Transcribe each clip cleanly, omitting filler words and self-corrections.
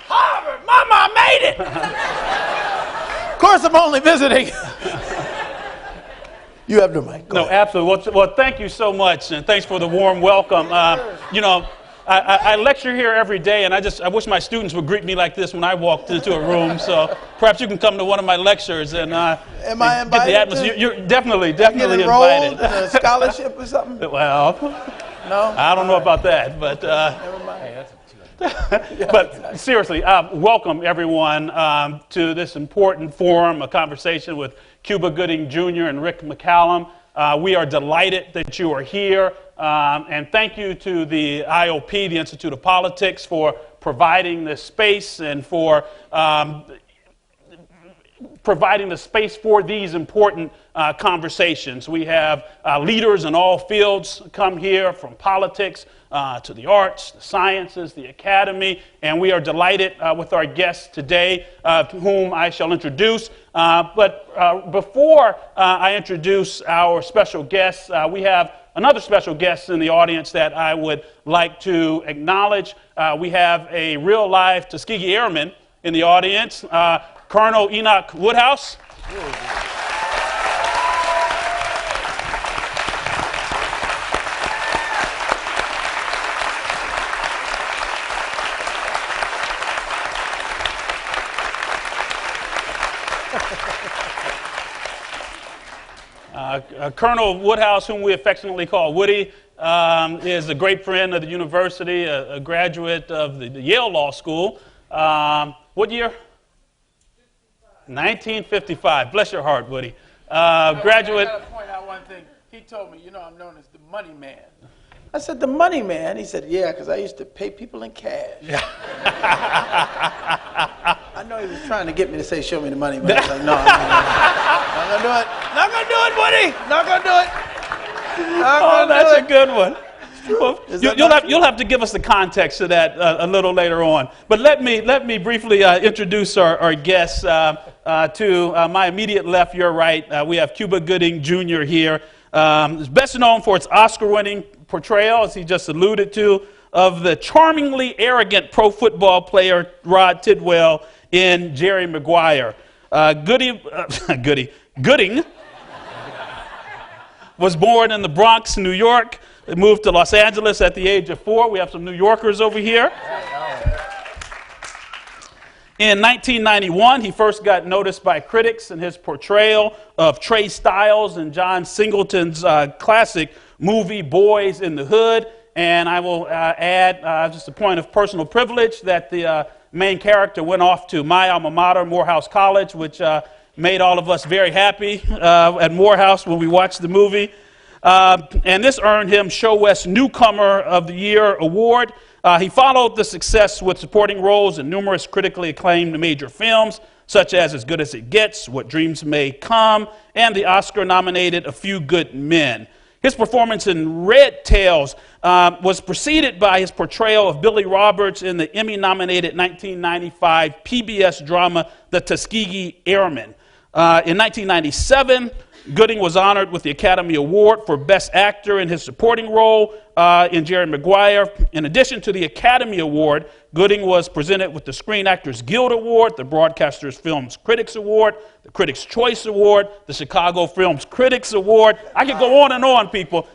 Harvard, Mama, I made it. Of course, I'm only visiting. You have the mic. No, absolutely. Well, thank you so much, and thanks for the warm welcome. I lecture here every day, and I wish my students would greet me like this when I walked into a room. So perhaps you can come to one of my lectures and am I invited? Get the atmosphere. You're definitely get enrolled invited. In a scholarship or something? Well, no, I don't know about that, but never mind. but seriously, welcome everyone to this important forum, a conversation with Cuba Gooding Jr. and Rick McCallum. We are delighted that you are here, and thank you to the IOP, the Institute of Politics, for providing this space and for providing the space for these important conversations. We have leaders in all fields come here, from politics to the arts, the sciences, the academy, and we are delighted with our guests today, whom I shall introduce. But before I introduce our special guests, we have another special guest in the audience that I would like to acknowledge. We have a real-life Tuskegee Airman in the audience, Colonel Enoch Woodhouse. Colonel Woodhouse, whom we affectionately call Woody, is a great friend of the university, a graduate of the Yale Law School. What year? 1955. Bless your heart, Woody. Graduate. I got to point out one thing. He told me, I'm known as the money man. I said, the money man? He said, yeah, because I used to pay people in cash. Yeah. I know he was trying to get me to say, show me the money man. I was like, no, I'm not going to do it. Not going to do it, Woody. Not going to do it. That's a good one. Well, you'll have to give us the context of that a little later on. But let me briefly introduce our guests. To my immediate left, your right, we have Cuba Gooding Jr. here. Is best known for its Oscar-winning portrayal, as he just alluded to, of the charmingly arrogant pro football player Rod Tidwell in Jerry Maguire. Gooding was born in the Bronx, New York. He moved to Los Angeles at the age of 4. We have some New Yorkers over here. In 1991, he first got noticed by critics in his portrayal of Trey Styles in John Singleton's classic movie Boys in the Hood. And I will add, just a point of personal privilege, that the main character went off to my alma mater, Morehouse College, which made all of us very happy at Morehouse when we watched the movie. And this earned him Show West Newcomer of the Year award. He followed the success with supporting roles in numerous critically acclaimed major films, such as Good as It Gets, What Dreams May Come, and the Oscar-nominated A Few Good Men. His performance in Red Tails was preceded by his portrayal of Billy Roberts in the Emmy-nominated 1995 PBS drama The Tuskegee Airmen. In 1997, Gooding was honored with the Academy Award for Best Actor in his supporting role in Jerry Maguire. In addition to the Academy Award, Gooding was presented with the Screen Actors Guild Award, the Broadcasters Films Critics Award, the Critics' Choice Award, the Chicago Films Critics Award. I could go on, people.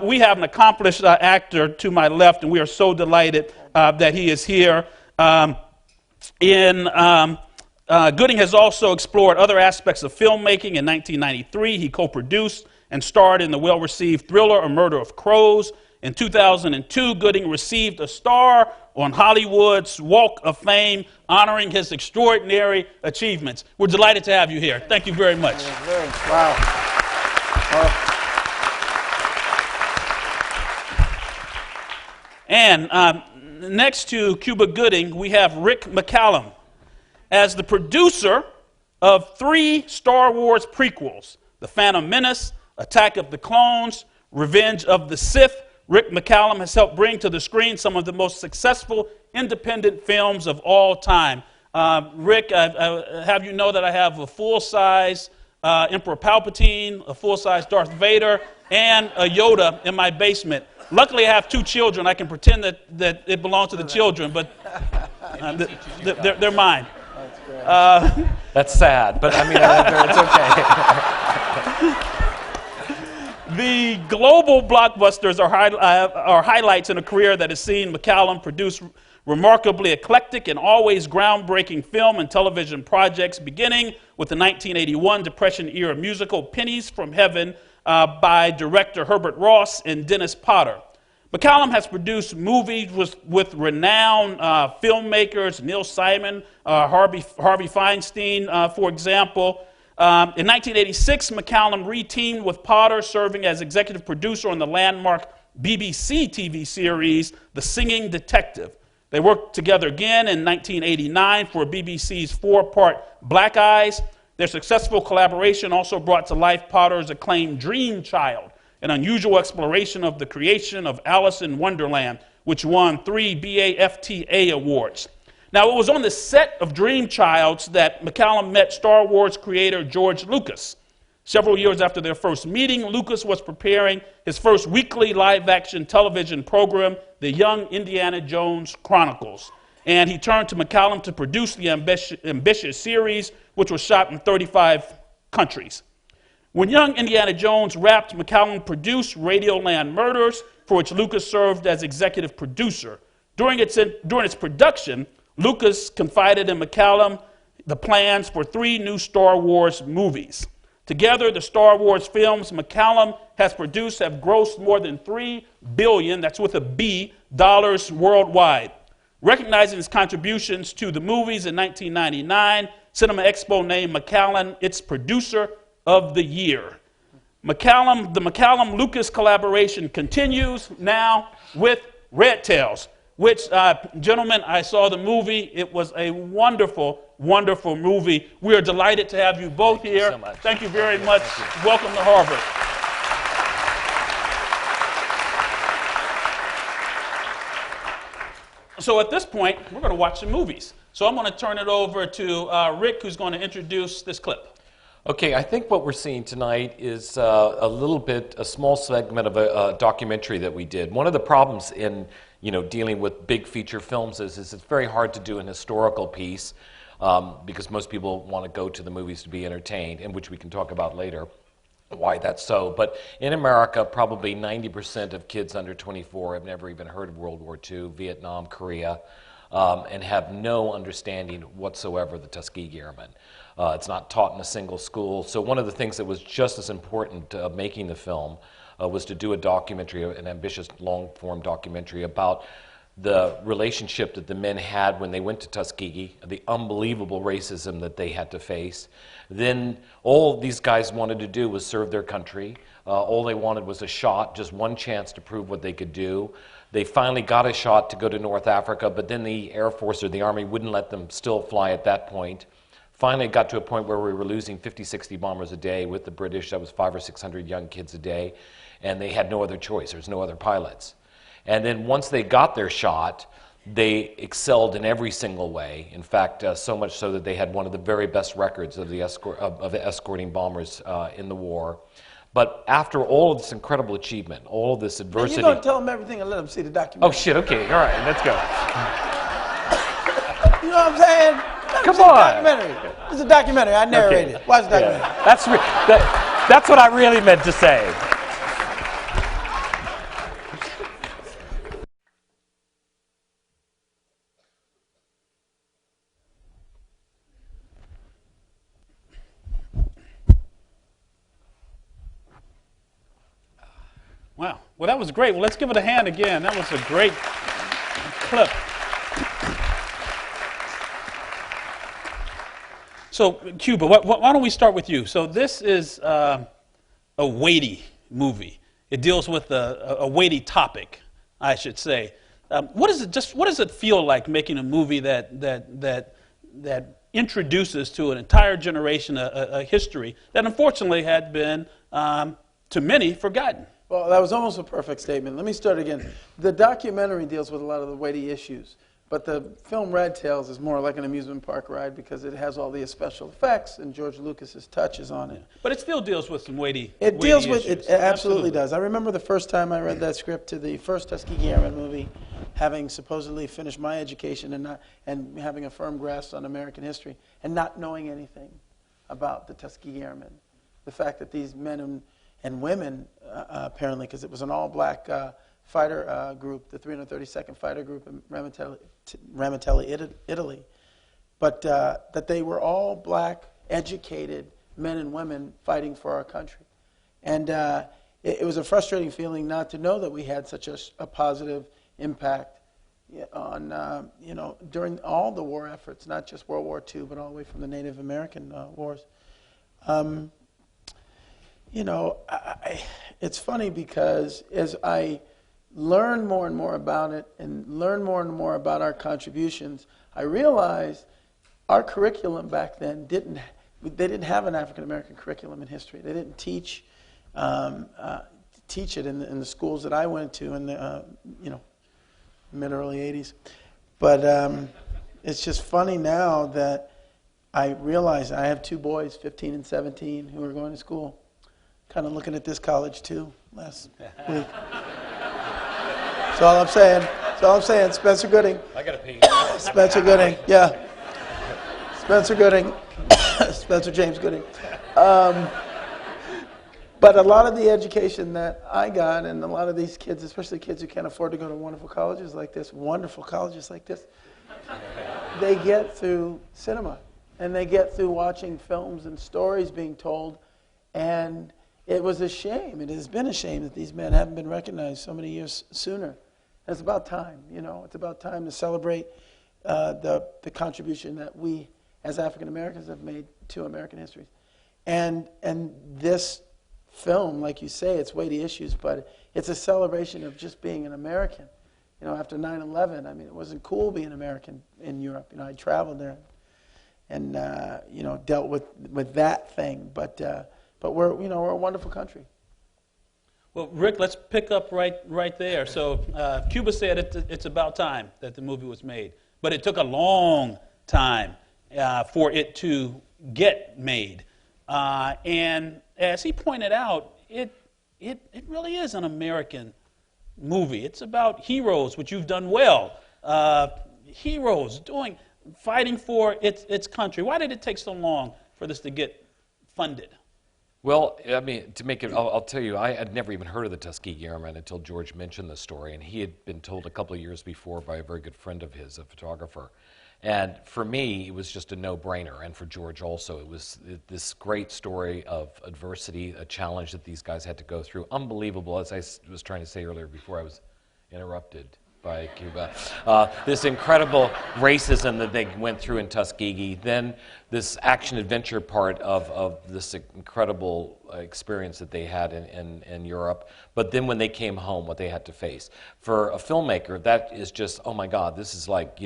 We have an accomplished actor to my left, and we are so delighted that he is here. Gooding has also explored other aspects of filmmaking. In 1993, he co-produced and starred in the well-received thriller A Murder of Crows. In 2002, Gooding received a star on Hollywood's Walk of Fame, honoring his extraordinary achievements. We're delighted to have you here. Thank you very much. Wow. And next to Cuba Gooding, we have Rick McCallum. As the producer of 3 Star Wars prequels, The Phantom Menace, Attack of the Clones, Revenge of the Sith, Rick McCallum has helped bring to the screen some of the most successful independent films of all time. Rick, I have you know that I have a full-size Emperor Palpatine, a full-size Darth Vader, and a Yoda in my basement. Luckily, I have 2 children. I can pretend that it belongs to the children, but they're mine. That's great. That's sad, but I mean, it's okay. The global blockbusters are highlights in a career that has seen McCallum produce remarkably eclectic and always groundbreaking film and television projects, beginning with the 1981 Depression-era musical Pennies from Heaven by director Herbert Ross and Dennis Potter. McCallum has produced movies with renowned filmmakers, Neil Simon, Harvey Feinstein, for example. In 1986, McCallum re-teamed with Potter, serving as executive producer on the landmark BBC TV series, The Singing Detective. They worked together again in 1989 for BBC's 4-part Black Eyes. Their successful collaboration also brought to life Potter's acclaimed Dream Child, an unusual exploration of the creation of Alice in Wonderland, which won 3 BAFTA awards. Now, it was on the set of Dream Child that McCallum met Star Wars creator George Lucas. Several years after their first meeting, Lucas was preparing his first weekly live-action television program, The Young Indiana Jones Chronicles. And he turned to McCallum to produce the ambitious series, which was shot in 35 countries. When Young Indiana Jones wrapped, McCallum produced Radioland Murders, for which Lucas served as executive producer. During its production, Lucas confided in McCallum the plans for 3 new Star Wars movies. Together, the Star Wars films McCallum has produced have grossed more than $3 billion, that's with a B, dollars worldwide. Recognizing his contributions to the movies in 1999, Cinema Expo named McCallum its producer of the year. The McCallum-Lucas collaboration continues now with Red Tails, which, gentlemen, I saw the movie. It was a wonderful, wonderful movie. We are delighted to have you both here. Thank you so much. Thank you very much. Welcome to Harvard. So at this point, we're going to watch some movies. So I'm going to turn it over to Rick, who's going to introduce this clip. Okay, I think what we're seeing tonight is a small segment of a documentary that we did. One of the problems in dealing with big feature films is it's very hard to do an historical piece because most people want to go to the movies to be entertained, and which we can talk about later, why that's so. But in America, probably 90% of kids under 24 have never even heard of World War II, Vietnam, Korea, and have no understanding whatsoever of the Tuskegee Airmen. It's not taught in a single school. So one of the things that was just as important making the film was to do a documentary, an ambitious long-form documentary about the relationship that the men had when they went to Tuskegee, the unbelievable racism that they had to face. Then all these guys wanted to do was serve their country. All they wanted was a shot, just one chance to prove what they could do. They finally got a shot to go to North Africa, but then the Air Force or the Army wouldn't let them still fly at that point. Finally, it got to a point where we were losing 50, 60 bombers a day with the British. That was 500 or 600 young kids a day, and they had no other choice. There's no other pilots. And then once they got their shot, they excelled in every single way. In fact, so much so that they had one of the very best records of the escorting bombers in the war. But after all of this incredible achievement, all of this adversity... You're going to tell them everything and let them see the documentary. Oh, shit, okay, all right, let's go. You know what I'm saying? Come on. Documentary. It's a documentary. I narrated it. Watch the documentary. Yeah. That's what I really meant to say. Wow. Well, that was great. Well, let's give it a hand again. That was a great clip. So, Cuba, why don't we start with you? So this is a weighty movie. It deals with a weighty topic, I should say. What does it feel like making a movie that introduces to an entire generation a history that unfortunately had been, to many, forgotten? Well, that was almost a perfect statement. Let me start again. The documentary deals with a lot of the weighty issues. But the film Red Tails is more like an amusement park ride because it has all the special effects and George Lucas's touches on it. But it still deals with some weighty It deals with issues. it absolutely does. I remember the first time I read that script to the first Tuskegee Airmen movie, having supposedly finished my education and having a firm grasp on American history and not knowing anything about the Tuskegee Airmen. The fact that these men and women, apparently, because it was an all-black fighter group, the 332nd Fighter Group in Ramitelli, Italy, but that they were all black, educated men and women fighting for our country. And it was a frustrating feeling not to know that we had such a positive impact on, during all the war efforts, not just World War II, but all the way from the Native American wars. It's funny because as I learn more and more about it and learn more and more about our contributions, I realized our curriculum back then didn't have an African American curriculum in history. They didn't teach it in the schools that I went to in the mid-early 80s. But it's just funny now that I realize I have two boys, 15 and 17, who are going to school. Kind of looking at this college too last week. That's all I'm saying. That's all I'm saying. Spencer Gooding. I got to pee. Spencer Gooding. Yeah. Spencer Gooding. Spencer James Gooding. But a lot of the education that I got, and a lot of these kids, especially kids who can't afford to go to wonderful colleges like this, they get through cinema. And they get through watching films and stories being told. And it was a shame. It has been a shame that these men haven't been recognized so many years sooner. And it's about time, It's about time to celebrate the contribution that we, as African Americans, have made to American history. And this film, like you say, it's weighty issues, but it's a celebration of just being an American. After 9/11, it wasn't cool being American in Europe. I traveled there and dealt with that thing. But we're we're a wonderful country. Well, Rick, let's pick up right there. So Cuba said it's about time that the movie was made, but it took a long time for it to get made. And as he pointed out, it really is an American movie. It's about heroes, which you've done well. Heroes fighting for its country. Why did it take so long for this to get funded? Well, to make it, I'll tell you, I had never even heard of the Tuskegee Airmen until George mentioned the story, and he had been told a couple of years before by a very good friend of his, a photographer. And for me, it was just a no-brainer, and for George also. It was this great story of adversity, a challenge that these guys had to go through. Unbelievable, as I was trying to say earlier before I was interrupted by Cuba. This incredible racism that they went through in Tuskegee, then this action-adventure part of this incredible experience that they had in Europe, but then when they came home, what they had to face. For a filmmaker, that is just, oh my God, this is like,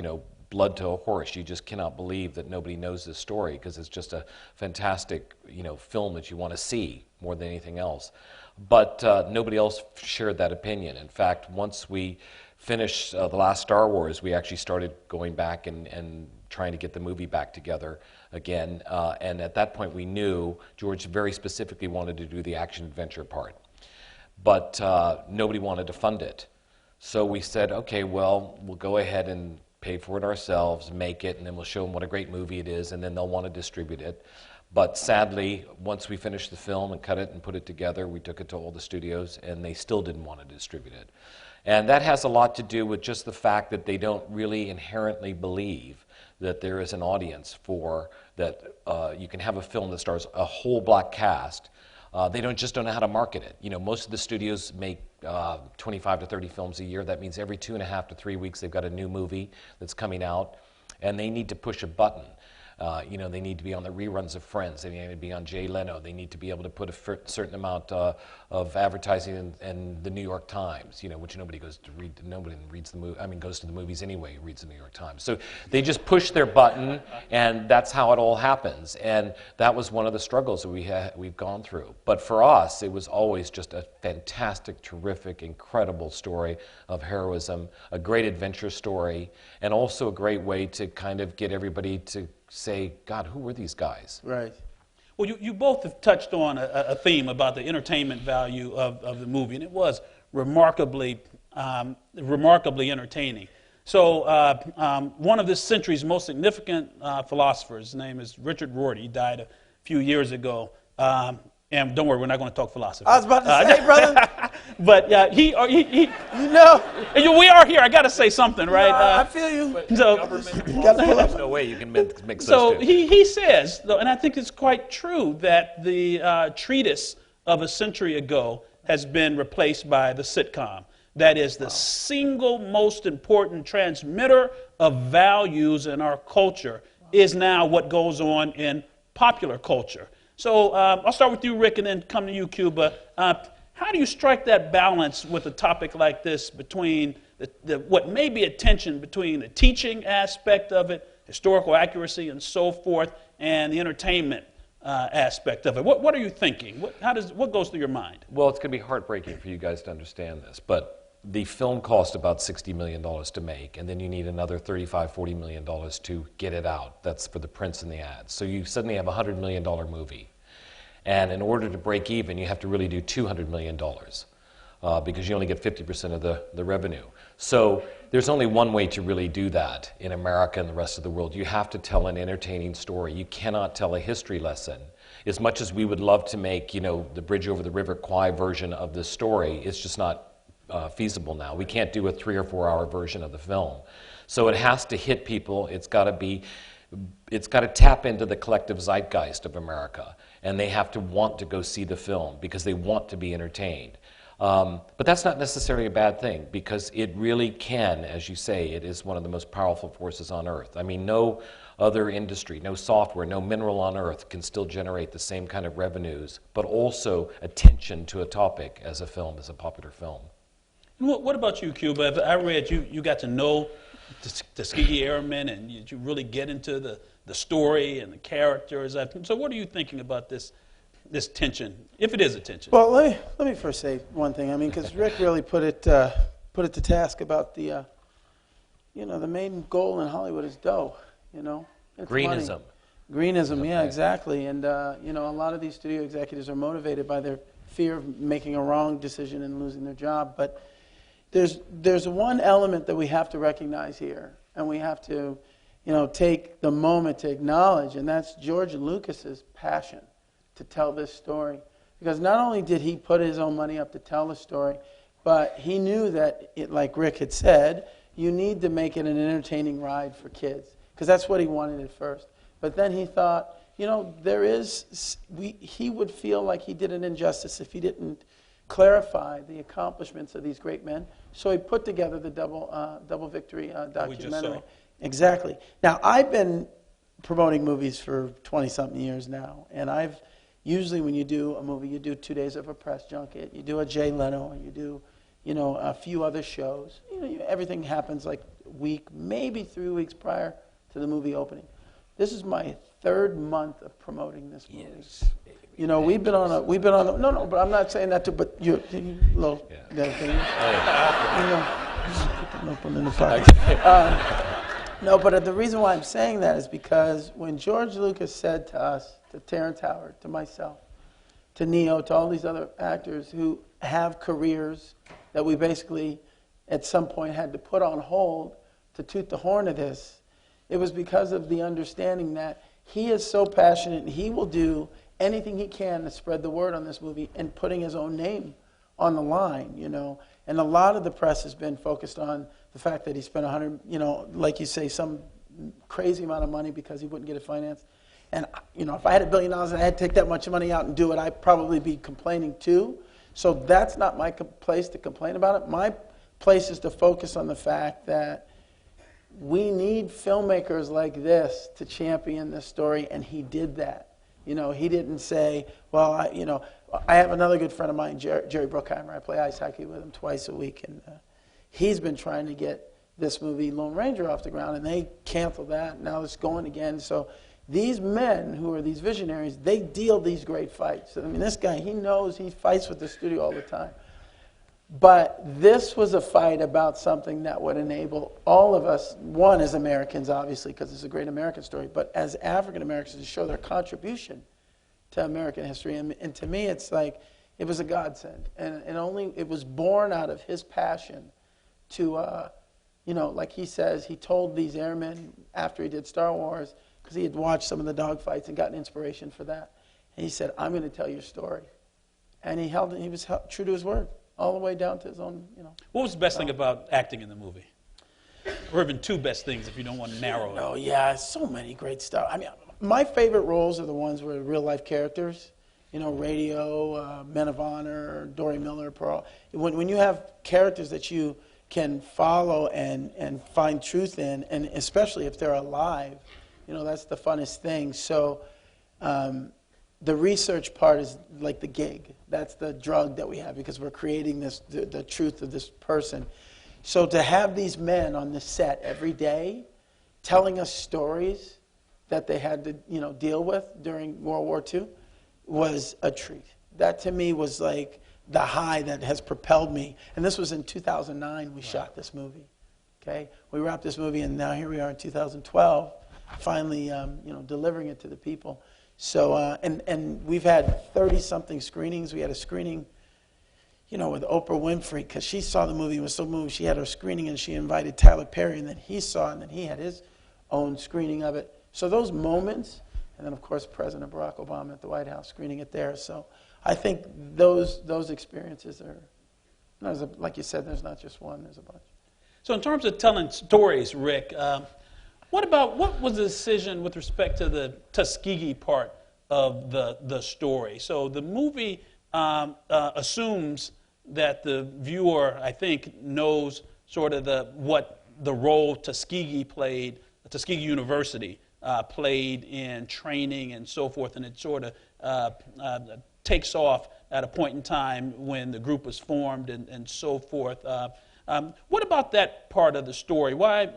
blood to a horse. You just cannot believe that nobody knows this story because it's just a fantastic, film that you want to see more than anything else. But nobody else shared that opinion. In fact, once we finished The Last Star Wars, we actually started going back and trying to get the movie back together again. And at that point, we knew George very specifically wanted to do the action-adventure part. But nobody wanted to fund it. So we said, okay, well, we'll go ahead and pay for it ourselves, make it, and then we'll show them what a great movie it is, and then they'll want to distribute it. But sadly, once we finished the film and cut it and put it together, we took it to all the studios, and they still didn't want to distribute it. And that has a lot to do with just the fact that they don't really inherently believe that there is an audience for that. You can have a film that stars a whole black cast. They don't know how to market it. Most of the studios make 25 to 30 films a year. That means every 2.5 to 3 weeks they've got a new movie that's coming out, and they need to push a button. They need to be on the reruns of Friends. They need to be on Jay Leno. They need to be able to put a certain amount of advertising in the New York Times, which nobody goes to read. Nobody reads the movie. I mean, goes to the movies anyway, reads the New York Times. So they just push their button, and that's how it all happens. And that was one of the struggles that we've gone through. But for us, it was always just a fantastic, terrific, incredible story of heroism, a great adventure story, and also a great way to kind of get everybody to say, God, who were these guys? Right. Well, you both have touched on a theme about the entertainment value of the movie, and it was remarkably entertaining. So one of this century's most significant philosophers, his name is Richard Rorty. He died a few years ago. And don't worry, we're not going to talk philosophy. I was about to say, brother. But we are here. I got to say something, right? I feel you. There's no way you can mix those two. He says, though, and I think it's quite true, that the treatise of a century ago has been replaced by the sitcom. That is the single most important transmitter of values in our culture is now what goes on in popular culture. So I'll start with you, Rick, and then come to you, Cuba. How do you strike that balance with a topic like this between what may be a tension between the teaching aspect of it, historical accuracy, and so forth, and the entertainment aspect of it? What are you thinking? What goes through your mind? Well, it's going to be heartbreaking for you guys to understand this, but the film cost about $60 million to make, and then you need another $35, $40 million to get it out. That's for the prints and the ads. So you suddenly have a $100 million movie. And in order to break even, you have to really do $200 million because you only get 50% of the revenue. So there's only one way to really do that in America and the rest of the world. You have to tell an entertaining story. You cannot tell a history lesson. As much as we would love to make, the Bridge Over the River Kwai version of this story, it's just not feasible now. We can't do a 3 or 4 hour version of the film. So it has to hit people. It's got to tap into the collective zeitgeist of America, and they have to want to go see the film because they want to be entertained. But that's not necessarily a bad thing because it really can, as you say, it is one of the most powerful forces on earth. I mean, no other industry, no software, no mineral on earth can still generate the same kind of revenues, but also attention to a topic as a film, as a popular film. What about you, Cuba? I read you got to know the Tuskegee Airmen, and you really get into the story and the characters. So what are you thinking about this tension, if it is a tension? Well, let me first say one thing. I mean, because Rick really put it to task about the main goal in Hollywood is dough. It's Greenism. money. Greenism, yeah, exactly. And a lot of these studio executives are motivated by their fear of making a wrong decision and losing their job. But there's one element that we have to recognize here, and we have to, take the moment to acknowledge, and that's George Lucas's passion to tell this story. Because not only did he put his own money up to tell the story, but he knew that, like Rick had said, you need to make it an entertaining ride for kids, because that's what he wanted at first. But then he thought, he would feel like he did an injustice if he didn't clarify the accomplishments of these great men. So he put together the Double Victory documentary. Exactly. Now, I've been promoting movies for 20-something years now, and usually when you do a movie, you do 2 days of a press junket, you do a Jay Leno, you do, a few other shows. Everything happens like a week, maybe 3 weeks prior to the movie opening. This is my 3rd month of promoting this movie. Yes. We've been on no, but I'm not saying that to, but you little guy thing. Put the notebook in the pocket. No, but the reason why I'm saying that is because when George Lucas said to us, to Terrence Howard, to myself, to Neo, to all these other actors who have careers that we basically at some point had to put on hold to toot the horn of this, it was because of the understanding that he is so passionate and he will do anything he can to spread the word on this movie and putting his own name on the line, And a lot of the press has been focused on the fact that he spent like you say, some crazy amount of money because he wouldn't get it financed. And, if I had $1 billion and I had to take that much money out and do it, I'd probably be complaining too. So that's not my place to complain about it. My place is to focus on the fact that we need filmmakers like this to champion this story, and he did that. You know, he didn't say, well, I have another good friend of mine, Jerry Bruckheimer. I play ice hockey with him twice a week, and he's been trying to get this movie Lone Ranger off the ground, and they canceled that. Now it's going again. So these men who are these visionaries, they deal these great fights. I mean, this guy, he knows, he fights with the studio all the time. But this was a fight about something that would enable all of us, one, as Americans, obviously, because it's a great American story, but as African Americans to show their contribution to American history. And to me, it's like, it was a godsend. And it was born out of his passion to, like he says, he told these airmen after he did Star Wars, because he had watched some of the dogfights and gotten inspiration for that. And he said, I'm going to tell your story. And he was true to his word, all the way down to his own, What was the best thing about acting in the movie? Or even two best things if you don't want to narrow it. Oh, yeah, so many great stuff. I mean, my favorite roles are the ones where real-life characters, Radio, Men of Honor, Dory Miller, Pearl. When you have characters that you can follow and find truth in, and especially if they're alive, that's the funnest thing. So the research part is like the gig. That's the drug that we have because we're creating the truth of this person. So to have these men on the set every day telling us stories that they had to deal with during World War II was a treat. That to me was like the high that has propelled me. And this was in 2009 we shot this movie. Okay, we wrapped this movie and now here we are in 2012, finally delivering it to the people. So and we've had 30-something screenings. We had a screening, with Oprah Winfrey because she saw the movie and was so moved. She had her screening and she invited Tyler Perry, and then he saw it and then he had his own screening of it. So those moments, and then of course President Barack Obama at the White House screening it there. So I think those experiences are, like you said, there's not just one, there's a bunch. So in terms of telling stories, Rick, what was the decision with respect to the Tuskegee part of the story? So the movie assumes that the viewer, I think, knows sort of what the role Tuskegee played, Tuskegee University played in training and so forth, and it sort of takes off at a point in time when the group was formed and so forth. What about that part of the story? Why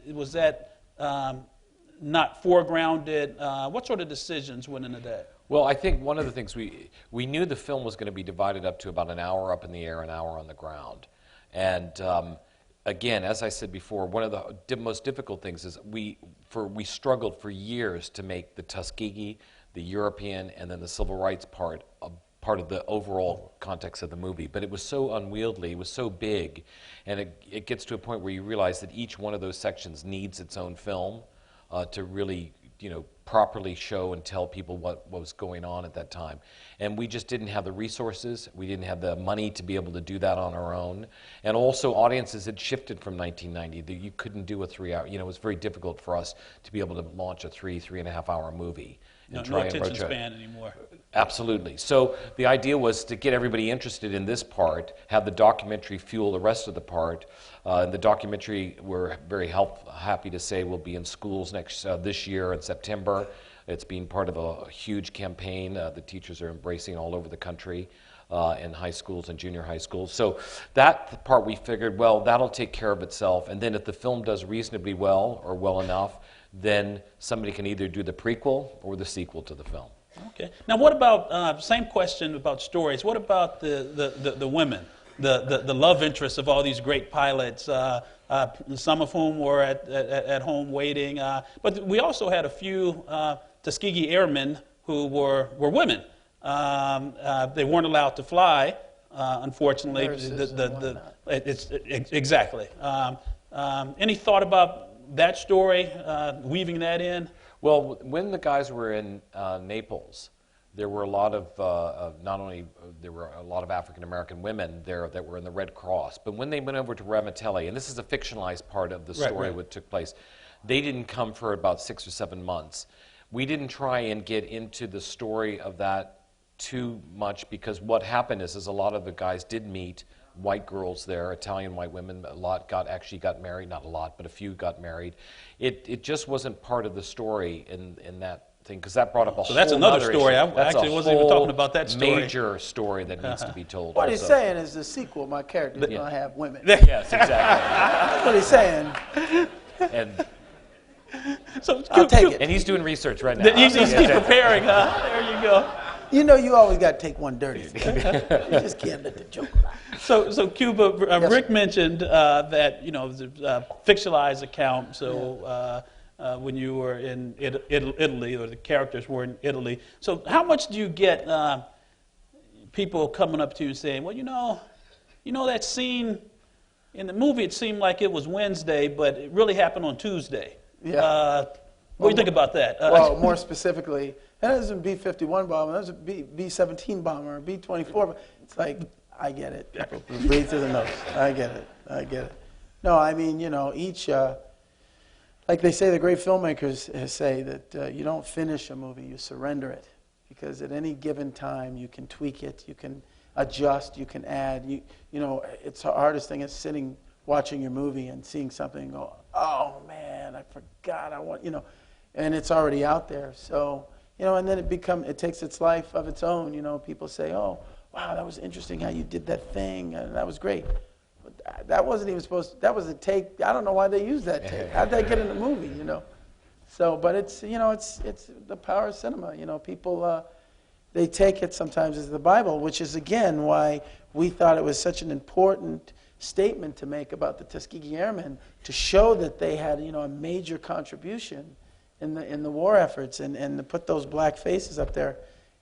was that not foregrounded? What sort of decisions went into that? Well, I think one of the things we knew the film was going to be divided up to about an hour up in the air, an hour on the ground. And again, as I said before, one of the most difficult things is we struggled for years to make the Tuskegee, the European, and then the civil rights part of the overall context of the movie. But it was so unwieldy, it was so big, and it gets to a point where you realize that each one of those sections needs its own film to really properly show and tell people what was going on at that time. And we just didn't have the resources, we didn't have the money to be able to do that on our own. And also audiences had shifted from 1990. You couldn't do a 3-hour, it was very difficult for us to be able to launch a 3.5 hour movie. No attention span anymore. Absolutely. So the idea was to get everybody interested in this part, have the documentary fuel the rest of the part. The documentary, we're very happy to say, will be in schools this year in September. It's being part of a huge campaign the teachers are embracing all over the country in high schools and junior high schools. So that part we figured, well, that'll take care of itself. And then if the film does reasonably well or well enough, then somebody can either do the prequel or the sequel to the film. Okay. Now, what about same question about stories? What about the women, the love interests of all these great pilots? Some of whom were at home waiting, but we also had a few Tuskegee Airmen who were women. They weren't allowed to fly, unfortunately. Exactly. Any thought about that story, weaving that in? Well, when the guys were in Naples, there were a lot of there were a lot of African American women there that were in the Red Cross. But when they went over to Ramitelli, and this is a fictionalized part of the story what took place, they didn't come for about 6 or 7 months. We didn't try and get into the story of that too much because what happened is a lot of the guys did meet white girls there, Italian white women. A lot actually got married, not a lot, but a few got married. It just wasn't part of the story in that thing, because that brought up a whole that's another nother story. issue. I actually wasn't even talking about that story. Major story that needs to be told. What he's also. saying is the sequel, my character is going to have women. Yes, exactly. That's what he's saying. And So I'll take it. And he's doing research right now. He's preparing, huh? There you go. You know, you always got to take one dirty. You just can't let the joke lie. So Cuba, Yes, Rick mentioned that, you know, the fictionalized account. So when you were in Italy, or the characters were in Italy. So how much do you get people coming up to you and saying, well, you know that scene in the movie, it seemed like it was Wednesday, but it really happened on Tuesday. Yeah. What do you think about that? Well, more specifically, that isn't a B-51 bomber, that was a B-17 bomber, or B-24. It's like, I get it. Breathe through the nose. I get it. No, I mean, you know, each, like they say, the great filmmakers say that you don't finish a movie, you surrender it. Because at any given time, you can tweak it, you can adjust, you can add. You know, it's the hardest thing is sitting, watching your movie and seeing something and go, oh man, I forgot, and it's already out there. So, you know, and then it takes its life of its own. You know, people say, oh, wow, that was interesting how you did that thing, and that was great. But that wasn't even that was a take. I don't know why they used that take. How'd that get in the movie, you know? So, but it's, you know, it's the power of cinema. You know, people, they take it sometimes as the Bible, which is, again, why we thought it was such an important statement to make about the Tuskegee Airmen, to show that they had, you know, a major contribution in the war efforts, and to put those black faces up there,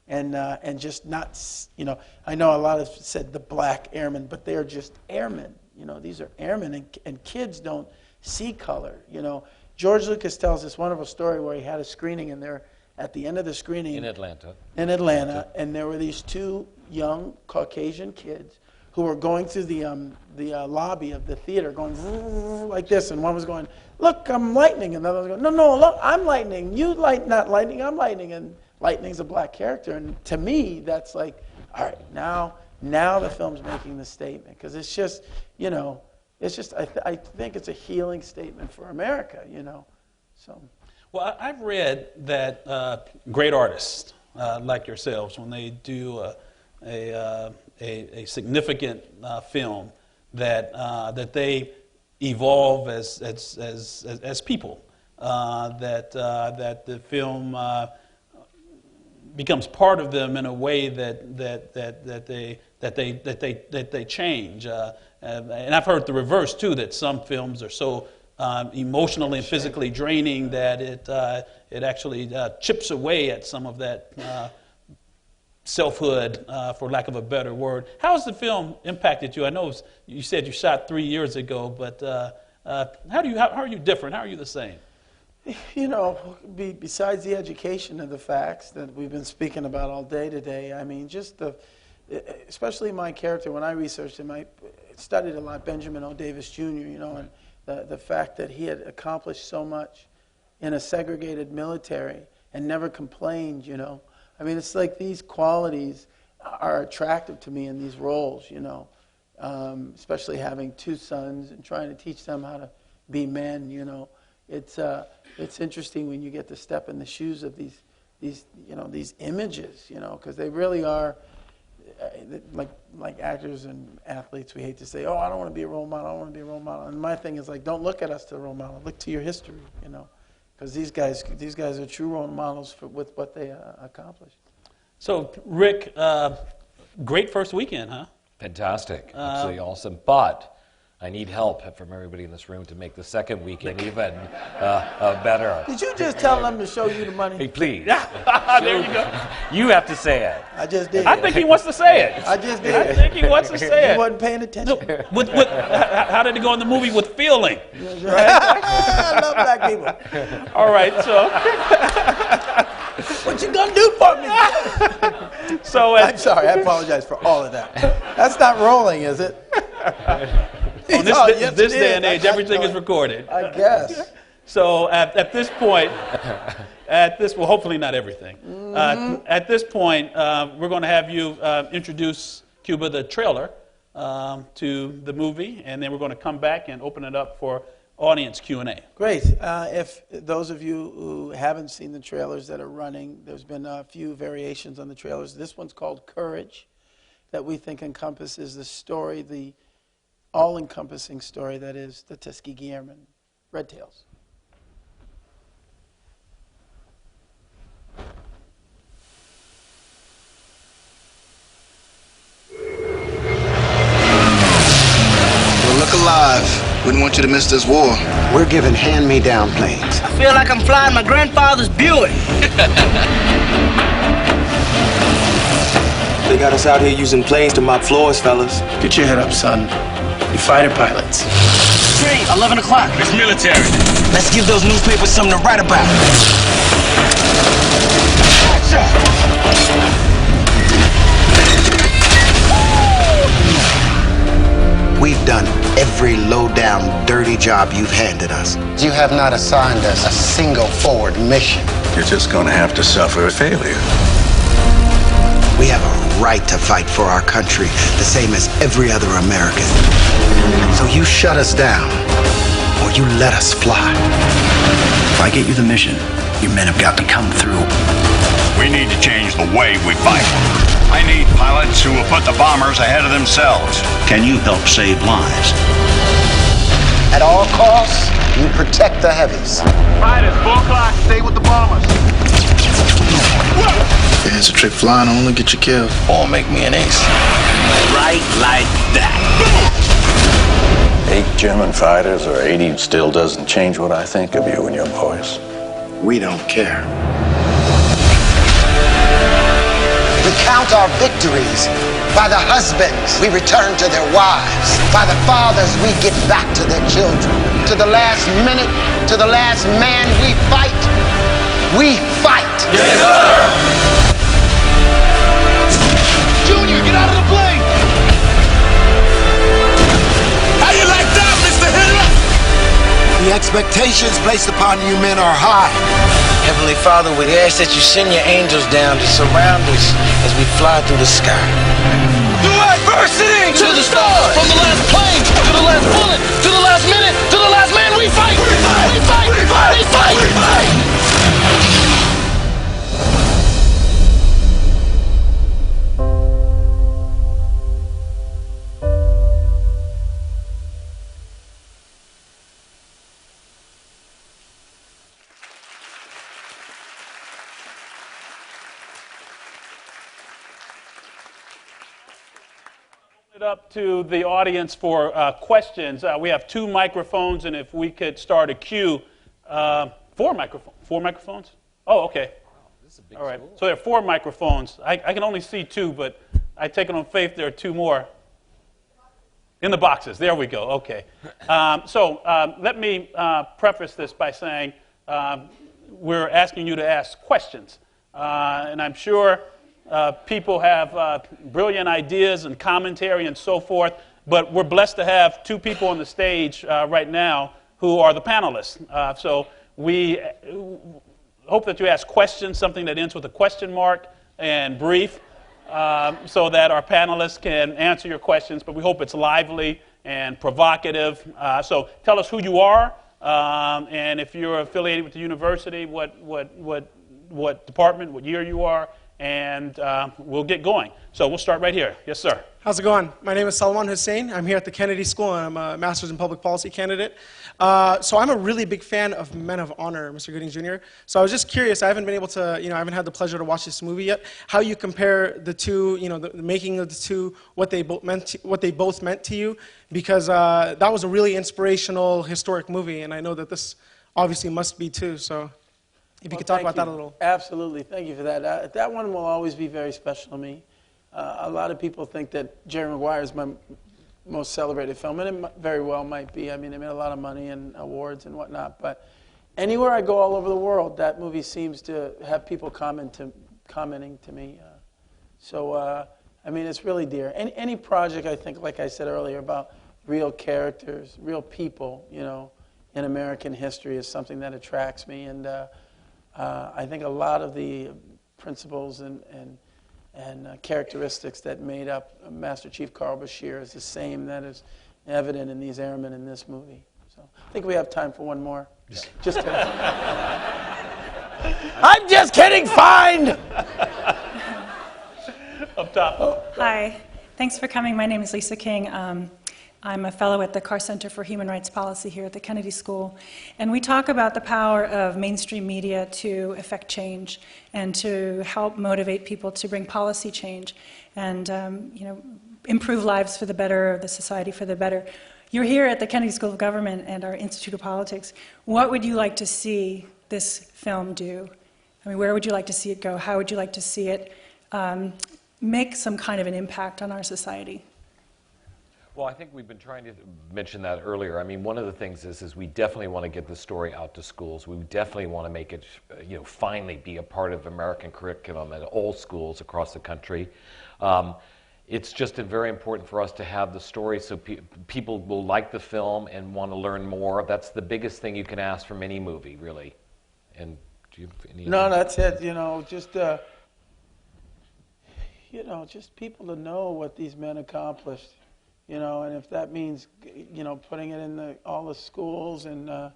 and just not, you know, I know a lot of said the black airmen, but they are just airmen. You know, these are airmen, and kids don't see color. You know, George Lucas tells this wonderful story where he had a screening, and there, at the end of the screening in Atlanta, and there were these two young Caucasian kids who were going through the lobby of the theater, going like this, and one was going, "Look, I'm lightning," and the other was going, "No, look, I'm lightning. You not lightning, I'm lightning." And lightning's a black character, and to me, that's like, all right, now the film's making the statement, because it's just, you know, it's just I think it's a healing statement for America, you know, so. Well, I've read that great artists like yourselves, when they do a significant film, that they evolve as people, that the film becomes part of them in a way that they change. And I've heard the reverse too, that some films are so emotionally and physically draining that it actually chips away at some of that selfhood, for lack of a better word. How has the film impacted you? I know you said you shot 3 years ago, but how are you different? How are you the same? You know, besides the education of the facts that we've been speaking about all day today, I mean, just especially my character, when I researched him, I studied a lot Benjamin O. Davis Jr., you know, and the fact that he had accomplished so much in a segregated military and never complained, you know. I mean, it's like these qualities are attractive to me in these roles, you know, especially having two sons and trying to teach them how to be men, you know. It's interesting when you get to step in the shoes of these you know, these images, you know, because they really are like actors and athletes. We hate to say, oh, I don't want to be a role model. I don't want to be a role model. And my thing is like, don't look at us to a role model. Look to your history, you know, because these guys are true role models with what they accomplished. So, Rick, great first weekend, huh? Fantastic, absolutely awesome. But I need help from everybody in this room to make the second weekend even better. Did you just tell them to show you the money? Hey, please. There you go. You have to say it. I just did. I think he wants to say it. I just did. I think he wants to say it. He wasn't paying attention. How did it go in the movie with feeling? I love black people. All right, so. What you gonna do for me? So I'm sorry. I apologize for all of that. That's not rolling, is it? On this day and age, everything is recorded. I guess. So at this point, well, hopefully not everything. At this point, we're going to have you introduce Cuba, the trailer to the movie, and then we're going to come back and open it up for audience Q&A. Great. If those of you who haven't seen the trailers that are running, there's been a few variations on the trailers. This one's called Courage, that we think encompasses the story, the all-encompassing story that is the Tuskegee Airmen. Red Tails. Well, look alive. Wouldn't want you to miss this war. We're given hand-me-down planes. I feel like I'm flying my grandfather's Buick. They got us out here using planes to mop floors, fellas. Get your head up, son. You're fighter pilots. Train, 11 o'clock. It's military. Let's give those newspapers something to write about. We've done every low-down, dirty job you've handed us. You have not assigned us a single forward mission. You're just gonna have to suffer a failure. We have a right to fight for our country, the same as every other American. So you shut us down, or you let us fly. If I get you the mission, your men have got to come through. We need to change the way we fight. I need pilots who will put the bombers ahead of themselves. Can you help save lives? At all costs, you protect the heavies. Fighters, 4 o'clock. Stay with the bombers. It's a trick flying only get you killed. Or make me an ace. Right like that. 8 German fighters or 80 still doesn't change what I think of you and your boys. We don't care. We count our victories by the husbands we return to their wives, by the fathers we get back to their children. To the last minute, to the last man we fight. We fight. Yes, sir! Junior, get out of the plane! How you like that, Mr. Hitler? The expectations placed upon you men are high. Heavenly Father, we ask that you send your angels down to surround us as we fly through the sky. To adversity! To the stars! From the last plane, to the last bullet, to the last minute, to the last man, we fight! We fight! We fight! We fight! We fight! We fight! It up to the audience for questions. We have 2 microphones, and if we could start a queue. 4 microphones. 4 microphones? Oh, okay. All right. So there are 4 microphones. I can only see 2, but I take it on faith there are 2 more. In the boxes. There we go. Okay. Let me preface this by saying we're asking you to ask questions. And I'm sure people have brilliant ideas and commentary and so forth, but we're blessed to have 2 people on the stage right now who are the panelists. So we hope that you ask questions, something that ends with a question mark and brief, so that our panelists can answer your questions, but we hope it's lively and provocative. So tell us who you are, and if you're affiliated with the university, what department, what year you are, and we'll get going. So we'll start right here. Yes, sir. How's it going? My name is Sullivan Hussein. I'm here at the Kennedy School, and I'm a Master's in Public Policy candidate. So I'm a really big fan of Men of Honor, Mr. Gooding Jr. So I was just curious. I haven't been able to, I haven't had the pleasure to watch this movie yet. How you compare the two, the making of the two, what they both meant to you, because that was a really inspirational, historic movie, and I know that this obviously must be too. So if you could talk about that a little. Absolutely. Thank you for that. That one will always be very special to me. A lot of people think that Jerry Maguire is my most celebrated film, and it very well might be. I mean, it made a lot of money and awards and whatnot. But anywhere I go all over the world, that movie seems to have people commenting to me. I mean, it's really dear. Any project, I think, like I said earlier, about real characters, real people, in American history is something that attracts me. And I think a lot of the principles and characteristics that made up Master Chief Carl Bashir is the same that is evident in these airmen in this movie. So I think we have time for one more. Just kidding. I'm just kidding. Find. Up top. Hi. Thanks for coming. My name is Lisa King. I'm a fellow at the Carr Center for Human Rights Policy here at the Kennedy School. And we talk about the power of mainstream media to affect change and to help motivate people to bring policy change and improve lives for the better, the society for the better. You're here at the Kennedy School of Government and our Institute of Politics. What would you like to see this film do? I mean, where would you like to see it go? How would you like to see it make some kind of an impact on our society? Well, I think we've been trying to mention that earlier. I mean, one of the things is we definitely want to get the story out to schools. We definitely want to make it, finally be a part of American curriculum at all schools across the country. It's just very important for us to have the story so people will like the film and want to learn more. That's the biggest thing you can ask from any movie, really. And do you have any? No, that's it. Just people to know what these men accomplished. And if that means, putting it in all the schools, and I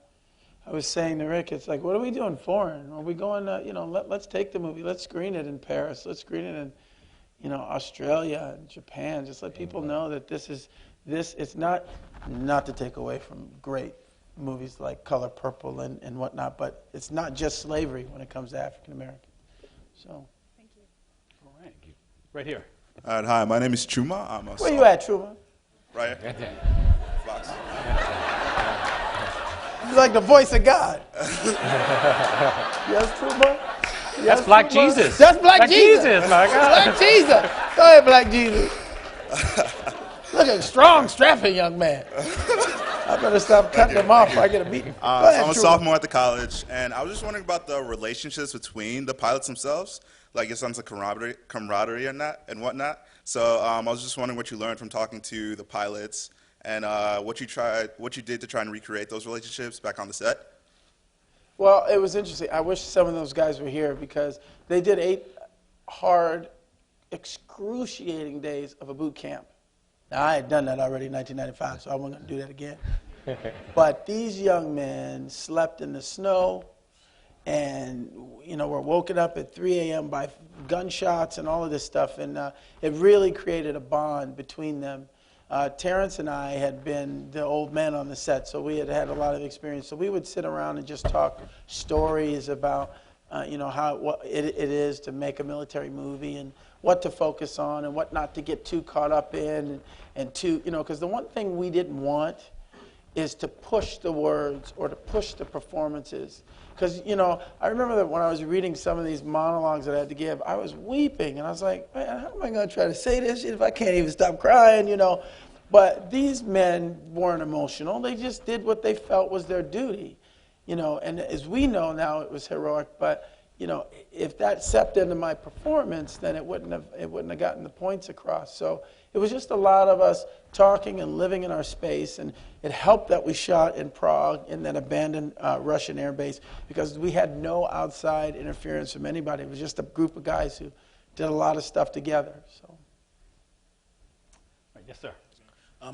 was saying to Rick, it's like, what are we doing foreign? Are we going let's take the movie, let's screen it in Paris, let's screen it in, Australia and Japan. Just let people know that it's not to take away from great movies like Color Purple and whatnot, but it's not just slavery when it comes to African Americans. So. Thank you. All right. Right here. Hi, my name is Chuma. Where you at, Chuma? Right here. Fox. You're like the voice of God. Yes, Chuma? Yes, that's Black Chuma? Jesus. That's Black Jesus. My God. Black Jesus. Go ahead, Black Jesus. Look at strong, strapping young man. I better stop cutting him off before I get a beating. So I'm a sophomore at the college, and I was just wondering about the relationships between the pilots themselves, like your sense of camaraderie and whatnot. So I was just wondering what you learned from talking to the pilots, and what you did to try and recreate those relationships back on the set. Well, it was interesting. I wish some of those guys were here because they did 8 hard, excruciating days of a boot camp. Now, I had done that already in 1995, so I wasn't going to do that again. But these young men slept in the snow and, were woken up at 3 a.m. by gunshots and all of this stuff. And it really created a bond between them. Terrence and I had been the old men on the set, so we had had a lot of experience. So we would sit around and just talk stories about, what it is to make a military movie and what to focus on and what not to get too caught up in, and to, because the one thing we didn't want is to push the words or to push the performances. Because, I remember that when I was reading some of these monologues that I had to give, I was weeping, and I was like, man, how am I going to try to say this if I can't even stop crying, But these men weren't emotional. They just did what they felt was their duty, And as we know now, it was heroic, but, if that seeped into my performance, then it wouldn't have gotten the points across. So it was just a lot of us talking and living in our space, and it helped that we shot in Prague in that abandoned Russian air base because we had no outside interference from anybody. It was just a group of guys who did a lot of stuff together. So. Right, yes, sir.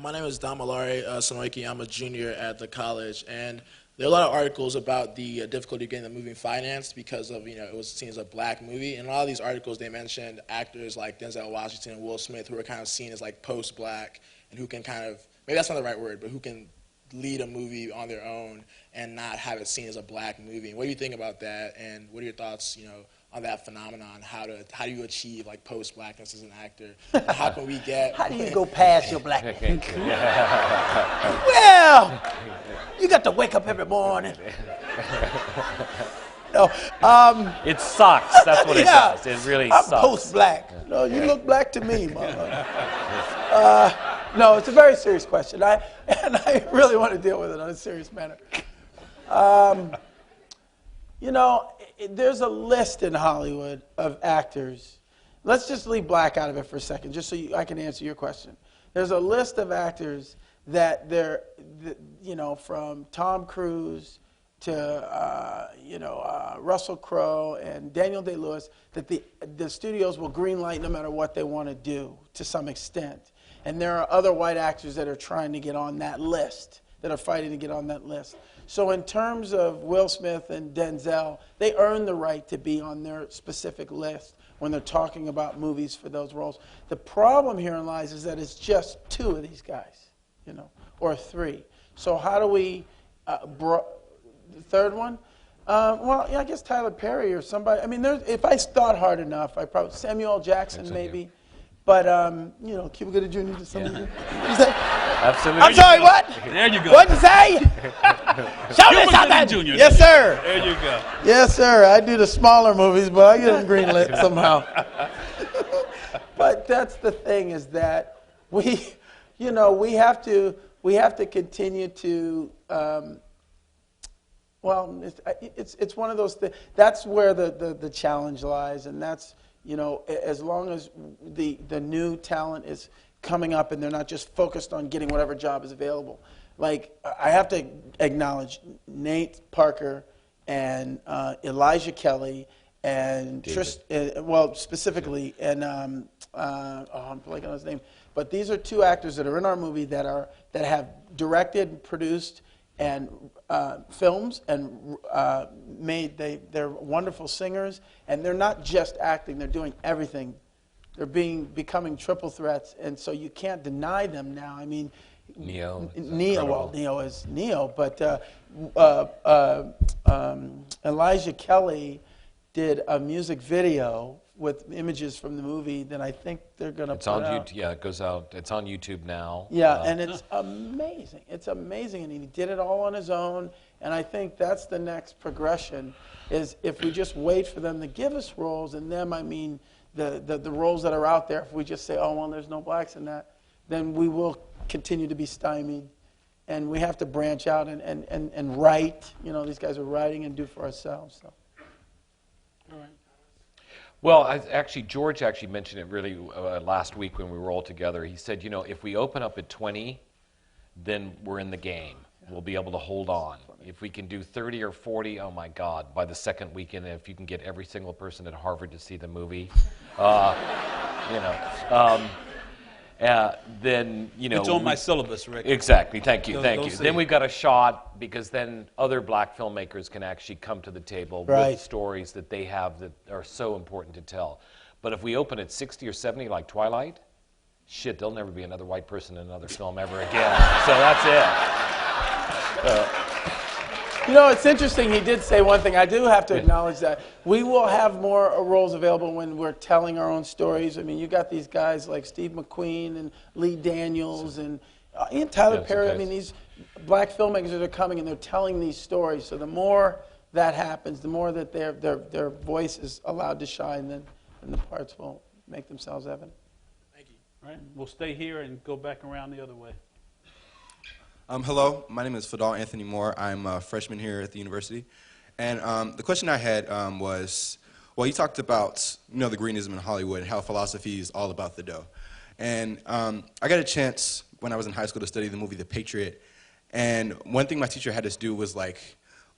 My name is Damalari Sonoiki. I'm a junior at the college, and there are a lot of articles about the difficulty of getting the movie financed because of, it was seen as a black movie. And a lot of these articles, they mentioned actors like Denzel Washington and Will Smith who are kind of seen as like post-black and who can kind of, maybe that's not the right word, but who can lead a movie on their own and not have it seen as a black movie. And what do you think about that? And what are your thoughts, on that phenomenon? How do you achieve like post-blackness as an actor? And how can we get? How do you go past your blackness? Well, you got to wake up every morning. No, it sucks. That's what it does. It really I'm sucks. Post-black. No, you look black to me, mama. No, it's a very serious question. I really want to deal with it in a serious manner. There's a list in Hollywood of actors. Let's just leave black out of it for a second, just so I can answer your question. There's a list of actors that from Tom Cruise to Russell Crowe and Daniel Day-Lewis, that the studios will greenlight no matter what they want to do to some extent. And there are other white actors that are trying to get on that list, that are fighting to get on that list. So in terms of Will Smith and Denzel, they earn the right to be on their specific list when they're talking about movies for those roles. The problem herein lies is that it's just 2 of these guys, or 3. So how do we, the third one? Well, yeah, I guess Tyler Perry or somebody. I mean, if I thought hard enough, I probably Samuel L. Jackson maybe. But Cuba Gooding Jr. to some degree. Absolutely. I'm sorry, what? There you go. What'd you say? Show me something. Jr. Yes, sir. There you go. Yes, sir. I do the smaller movies, but I get them greenlit somehow. But that's the thing, is that we have to continue to. Well, it's one of those things. That's where the challenge lies, and that's, as long as the new talent is coming up and they're not just focused on getting whatever job is available. Like, I have to acknowledge Nate Parker and Elijah Kelly and specifically, and I'm blanking on his name. But these are 2 actors that are in our movie that have directed, produced, and films, and they're wonderful singers, and they're not just acting, they're doing everything. They're becoming triple threats, and so you can't deny them now. I mean, Neo is Neo, but Elijah Kelly did a music video with images from the movie that I think they're going to put out. YouTube. Yeah, it goes out. It's on YouTube now. Yeah, and it's amazing. It's amazing, and he did it all on his own. And I think that's the next progression, is if we just wait for them to give us roles, and them, I mean the roles that are out there. If we just say, oh, well, there's no blacks in that, then we will continue to be stymied. And we have to branch out and write. These guys are writing and do for ourselves. So. All right. Well, George mentioned it really last week when we were all together. He said, if we open up at 20, then we're in the game. We'll be able to hold on. If we can do 30 or 40, oh my God, by the second weekend, if you can get every single person at Harvard to see the movie, then, It's on my syllabus, Rick. Exactly. Thank you. Then we've got a shot, because then other black filmmakers can actually come to the table with stories that they have that are so important to tell. But if we open at 60 or 70 like Twilight, shit, there'll never be another white person in another film ever again. So that's it. It's interesting. He did say one thing. I do have to acknowledge that we will have more roles available when we're telling our own stories. I mean, you got these guys like Steve McQueen and Lee Daniels and Tyler Perry. I mean, these black filmmakers that are coming and they're telling these stories. So the more that happens, the more that their voice is allowed to shine, then the parts will make themselves evident. Thank you. All right, we'll stay here and go back around the other way. Hello, my name is Fadal Anthony Moore. I'm a freshman here at the university. And the question I had was, well, you talked about, the greenism in Hollywood and how philosophy is all about the dough. And I got a chance when I was in high school to study the movie The Patriot. And one thing my teacher had us do was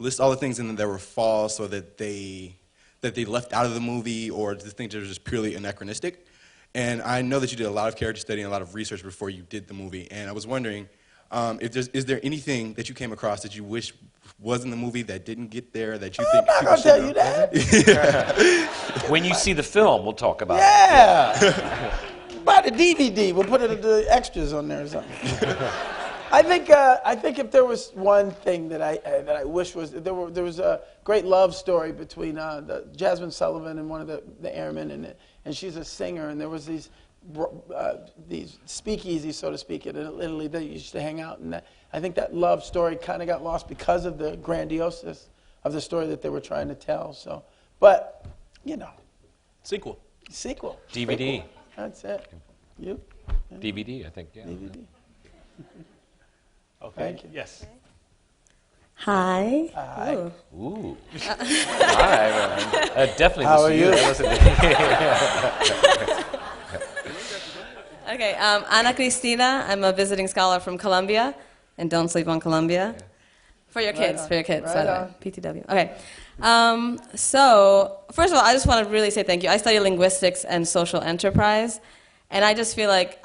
list all the things in there that were false, or that they left out of the movie, or the things that were just purely anachronistic. And I know that you did a lot of character study and a lot of research before you did the movie. And I was wondering, is there anything that you came across that you wish was in the movie that didn't get there, that you think people should know? I'm not going to tell you that. When you see the film, we'll talk about it. Yeah. Buy the DVD. We'll put it in the extras on there or something. I think if there was one thing that I wish was, there was a great love story between Jasmine Sullivan and one of the airmen, and she's a singer, and there was these speakeasies, so to speak, in Italy that used to hang out, and I think that love story kind of got lost because of the grandioseness of the story that they were trying to tell. So, but sequel, DVD. Sequel. That's it. You? Yeah. DVD, I think. Yeah. DVD. Okay. Thank you. Yes. Hi. Hi. Ooh. Hi. Definitely. How are you? Okay, Ana Cristina. I'm a visiting scholar from Columbia, and don't sleep on Columbia. For your kids, on. for your kids. Right on. PTW. Okay. So, first of all, I just want to really say thank you. I study linguistics and social enterprise, and I just feel like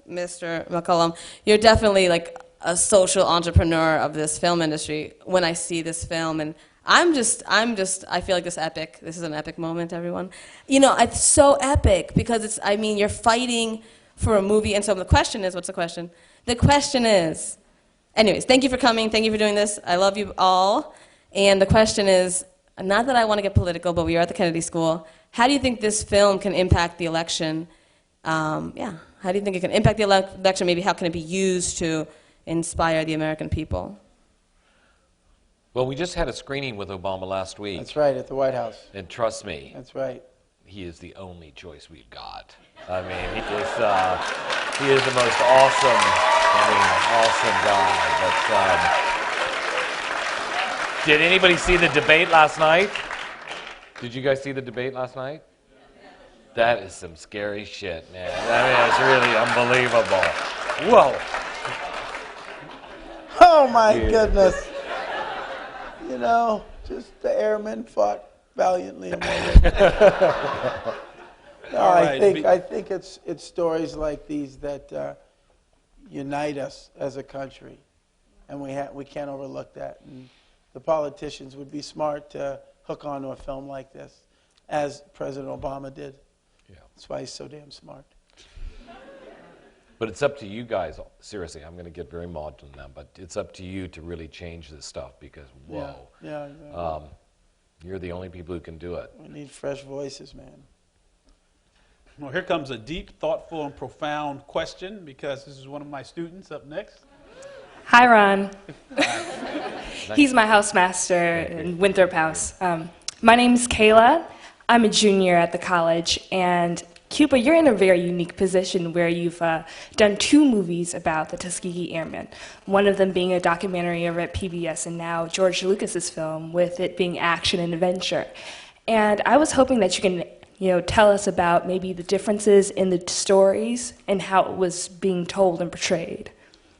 Mr. McCallum, you're definitely like a social entrepreneur of this film industry. When I see this film, and I feel like this is an epic moment, everyone. You know, it's so epic because you're fighting for a movie, and so the question is, what's the question? The question is, anyways, thank you for coming, thank you for doing this, I love you all, and the question is, not that I want to get political, but we are at the Kennedy School, how do you think this film can impact the election? How do you think it can impact the election? Maybe how can it be used to inspire the American people? Well, we just had a screening with Obama last week. That's right, at the White House. And trust me. That's right. He is the only choice we've got. I mean, he is the most awesome guy. But did anybody see the debate last night? Did you guys see the debate last night? That is some scary shit, man. I mean, it's really unbelievable. Whoa. Oh my goodness. You know, just the airmen fought valiantly. I think it's stories like these that unite us as a country, and we can't overlook that. And the politicians would be smart to hook onto a film like this, as President Obama did. Yeah. That's why he's so damn smart. But it's up to you guys. Seriously, I'm going to get very maudlin now, but it's up to you to really change this stuff because, whoa. Yeah. You're the only people who can do it. We need fresh voices, man. Well, here comes a deep, thoughtful, and profound question because this is one of my students up next. Hi, Ron. He's my housemaster in Winthrop House. My name's Kayla. I'm a junior at the college, and Cuba, you're in a very unique position where you've done 2 movies about the Tuskegee Airmen, one of them being a documentary over at PBS, and now George Lucas's film with it being action and adventure. And I was hoping that you can tell us about maybe the differences in the stories and how it was being told and portrayed.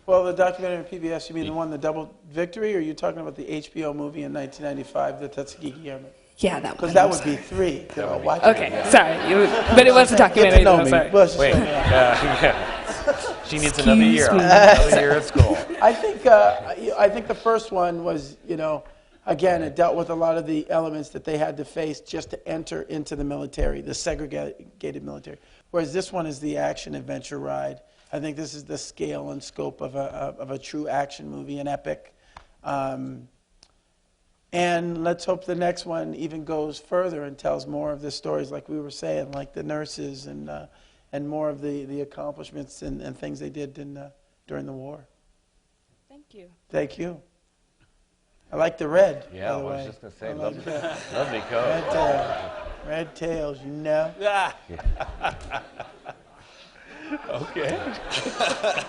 Well, the documentary on PBS, you mean the one, The Double Victory, or are you talking about the HBO movie in 1995, The Tuskegee Airmen? Yeah, that one. Because that would be 3. Okay, sorry. But it was a documentary, though, sorry. Wait, she needs another year. Another year at school. I think the first one was, again, it dealt with a lot of the elements that they had to face just to enter into the military, the segregated military. Whereas this one is the action-adventure ride. I think this is the scale and scope of a true action movie, an epic. And let's hope the next one even goes further and tells more of the stories, like we were saying, like the nurses and more of the accomplishments and things they did during the war. Thank you. Thank you. I like the red. Yeah, by the I was way. just going to say, like lovely coat. Red tails, you know. Okay.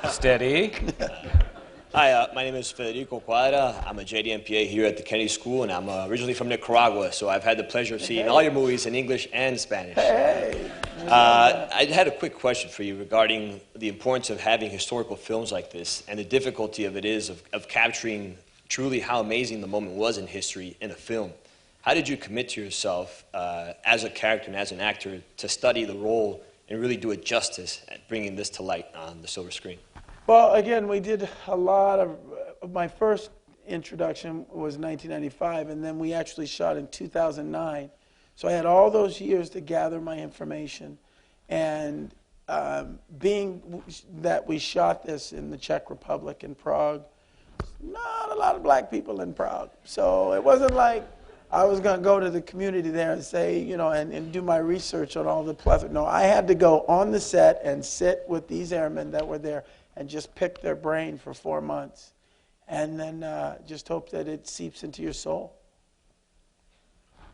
Steady. Hi, my name is Federico Quadra. I'm a JD-MPA here at the Kennedy School, and I'm originally from Nicaragua, so I've had the pleasure of seeing all your movies in English and Spanish. Hey. I had a quick question for you regarding the importance of having historical films like this and the difficulty of capturing truly how amazing the moment was in history in a film. How did you commit to yourself as a character and as an actor to study the role and really do it justice at bringing this to light on the silver screen? Well, again, we did a lot of my first introduction was 1995, and then we actually shot in 2009. So I had all those years to gather my information. And being that we shot this in the Czech Republic in Prague, not a lot of black people in Prague. So it wasn't like I was going to go to the community there and say, and do my research on all the plethora. No, I had to go on the set and sit with these airmen that were there and just pick their brain for 4 months. And then just hope that it seeps into your soul. All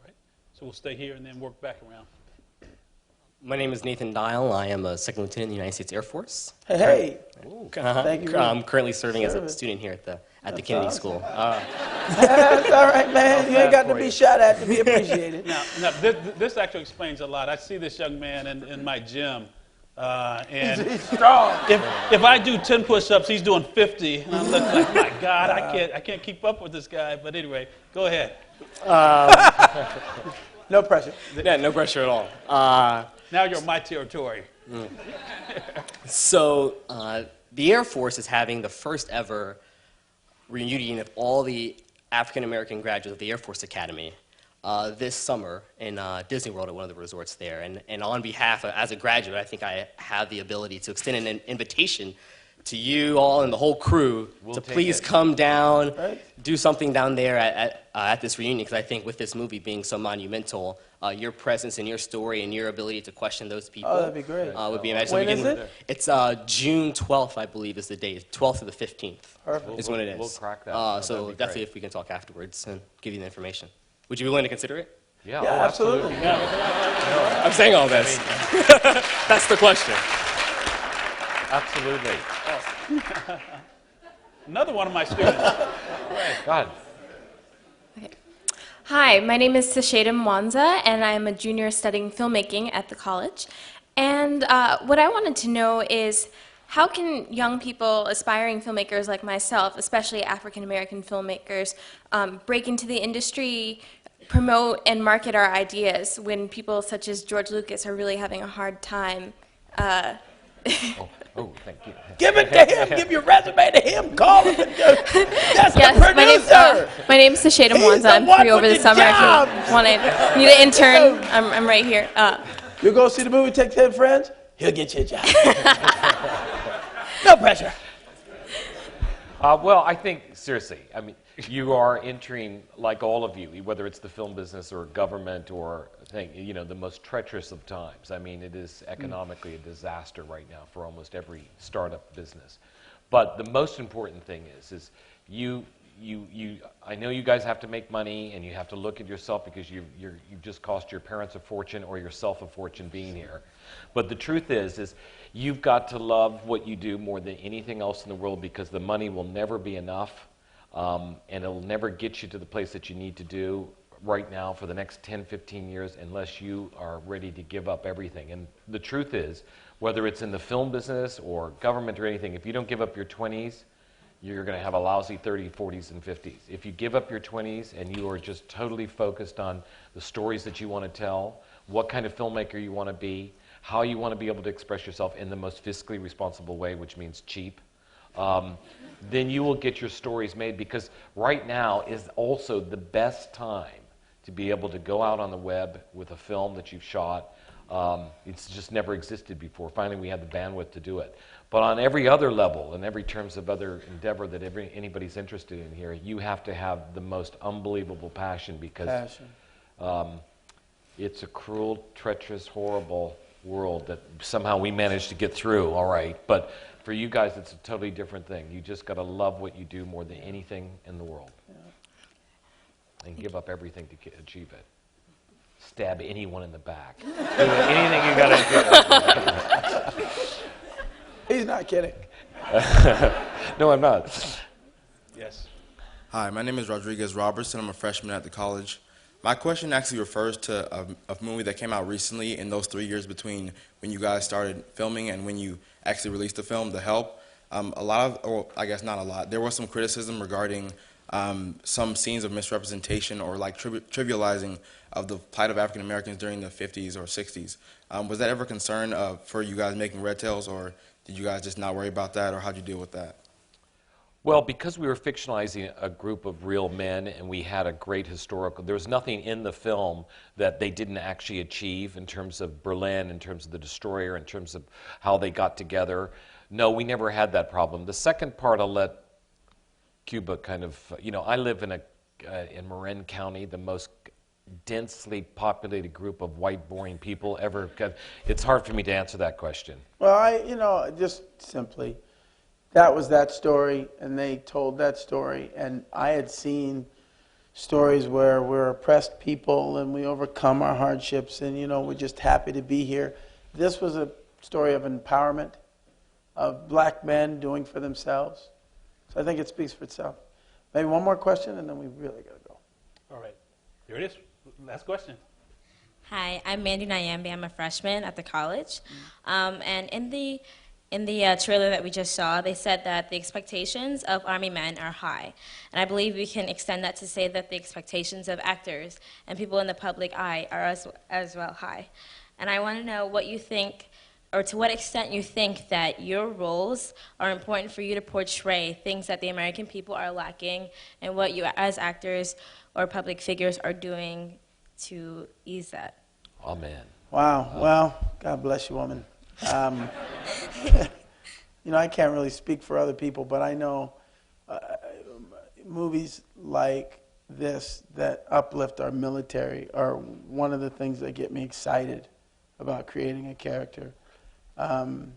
right. So we'll stay here and then work back around. My name is Nathan Dial. I am a second lieutenant in the United States Air Force. Hey. Thank you. I'm currently serving as a student here at the Kennedy School. That's all right, man. You ain't got to be shot at to be appreciated. Now this actually explains a lot. I see this young man in my gym And He's strong. if I do 10 push-ups, he's doing 50. And I'm looking like, my God, I can't keep up with this guy. But anyway, go ahead. No pressure. Yeah, no pressure at all. Now you're in my territory. So the Air Force is having the first ever reunion of all the African American graduates of the Air Force Academy this summer in Disney World at one of the resorts there. And on behalf of, as a graduate, I think I have the ability to extend an invitation to you all and the whole crew to please come down, do something down there at this reunion, because I think with this movie being so monumental, your presence and your story and your ability to question those people that'd be great. Would be amazing. When is it? It's June 12th, I believe, is the date. 12th to the 15th is when it is. We'll crack that. So definitely if we can talk afterwards and give you the information. Would you be willing to consider it? Yeah, absolutely. Yeah. I'm saying all this. That's the question. Absolutely. Another one of my students. Go ahead. Okay. Hi, my name is Sasheda Mwanza, and I'm a junior studying filmmaking at the college. And what I wanted to know is, how can young people, aspiring filmmakers like myself, especially African American filmmakers, break into the industry, promote and market our ideas when people such as George Lucas are really having a hard time? Oh, thank you. Give it to him. Give your resume to him. Call him. That's Yes, the producer. my name's Sasheda Mwanza. I'm free over the summer. If you need an intern, I'm right here. You go see the movie, take 10 friends, he'll get you a job. No pressure. Well, I think, seriously, I mean, you are entering, like all of you, whether it's the film business or government or the most treacherous of times. I mean, it is economically a disaster right now for almost every startup business. But the most important thing is I know you guys have to make money and you have to look at yourself because you've just cost your parents a fortune or yourself a fortune being here. But the truth is you've got to love what you do more than anything else in the world, because the money will never be enough, and it'll never get you to the place that you need to do right now for the next 10, 15 years unless you are ready to give up everything. And the truth is, whether it's in the film business or government or anything, if you don't give up your 20s, you're going to have a lousy 30s, 40s, and 50s. If you give up your 20s and you are just totally focused on the stories that you want to tell, what kind of filmmaker you want to be, how you want to be able to express yourself in the most fiscally responsible way, which means cheap, then you will get your stories made, because right now is also the best time to be able to go out on the web with a film that you've shot. It's just never existed before. Finally, we have the bandwidth to do it. But on every other level, and every terms of other endeavor that anybody's interested in here, you have to have the most unbelievable passion, because it's a cruel, treacherous, horrible world that somehow we managed to get through, all right. But for you guys, it's a totally different thing. You just got to love what you do more than anything in the world. And give up everything to achieve it. Stab anyone in the back. Do anything you got to do. He's not kidding. No, I'm not. Yes. Hi, my name is Rodriguez Robertson. I'm a freshman at the college. My question actually refers to a movie that came out recently in those 3 years between when you guys started filming and when you actually released the film, The Help. A lot of, or I guess not a lot, there was some criticism regarding some scenes of misrepresentation or like trivializing of the plight of African Americans during the 50s or 60s. Was that ever a concern for you guys making Red Tails, or did you guys just not worry about that, or how'd you deal with that? Well, because we were fictionalizing a group of real men and we had a great historical, there was nothing in the film that they didn't actually achieve in terms of Berlin, in terms of the destroyer, in terms of how they got together. No, we never had that problem. The second part I'll let Cuba kind of, I live in Marin County, the most densely populated group of white, boring people ever. It's hard for me to answer that question. Well, just simply, that was that story, and they told that story, and I had seen stories where we're oppressed people and we overcome our hardships, and we're just happy to be here. This was a story of empowerment, of black men doing for themselves. So I think it speaks for itself. Maybe one more question, and then we really got to go. All right. Here it is. Last question. Hi, I'm Mandy Nyambi. I'm a freshman at the college. And in the trailer that we just saw, they said that the expectations of Army men are high. And I believe we can extend that to say that the expectations of actors and people in the public eye are as well high. And I want to know what you think, or to what extent you think that your roles are important for you to portray things that the American people are lacking, and what you as actors or public figures are doing to ease that. Amen. Wow. Well, God bless you, woman. I can't really speak for other people, but I know movies like this that uplift our military are one of the things that get me excited about creating a character. And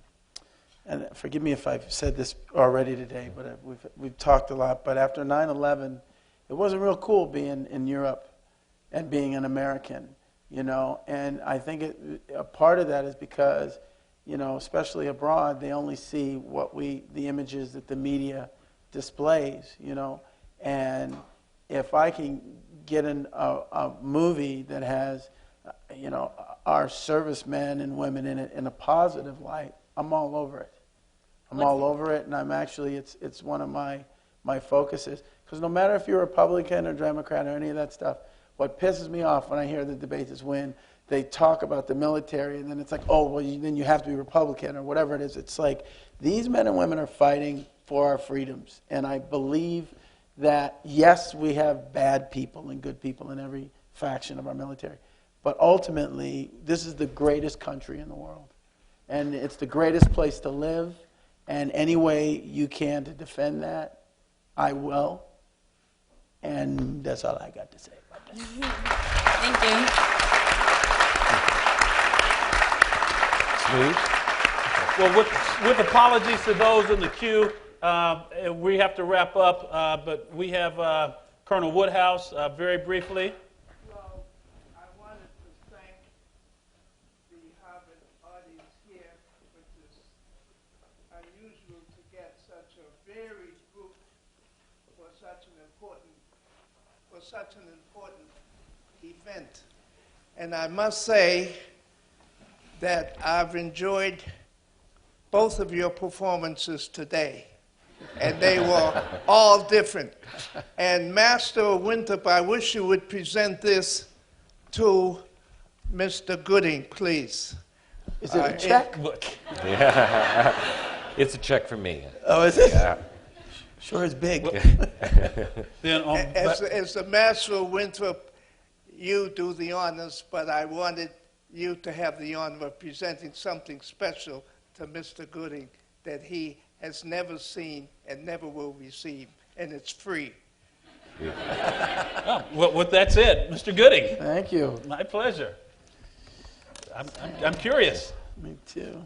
forgive me if I've said this already today, but we've talked a lot. But after 9/11, it wasn't real cool being in Europe and being an American, And I think a part of that is because, especially abroad, they only see the images that the media displays, And if I can get in a movie that has, our servicemen and women in it in a positive light, I'm all over it. I'm all over it, and I'm actually, it's one of my focuses. Because no matter if you're Republican or Democrat or any of that stuff, what pisses me off when I hear the debates is when they talk about the military, and then it's like, oh, well, then you have to be Republican or whatever it is. It's like these men and women are fighting for our freedoms, and I believe that, yes, we have bad people and good people in every faction of our military, but ultimately, this is the greatest country in the world, and it's the greatest place to live, and any way you can to defend that, I will, and that's all I got to say. Thank you. Smooth. Well, with apologies to those in the queue, we have to wrap up, but we have Colonel Woodhouse very briefly. Well, I wanted to thank the Harvard audience here, which is unusual to get such a varied group for such an important event. And I must say that I've enjoyed both of your performances today, and they were all different. And Master Winthrop, I wish you would present this to Mr. Gooding, please. Is it a checkbook? Yeah. It's a check from me. Oh, is it? Yeah. Sure is big. As the Master of Winthrop, you do the honors, but I wanted you to have the honor of presenting something special to Mr. Gooding that he has never seen and never will receive, and it's free. Well, that's it. Mr. Gooding. Thank you. My pleasure. I'm curious. Me too.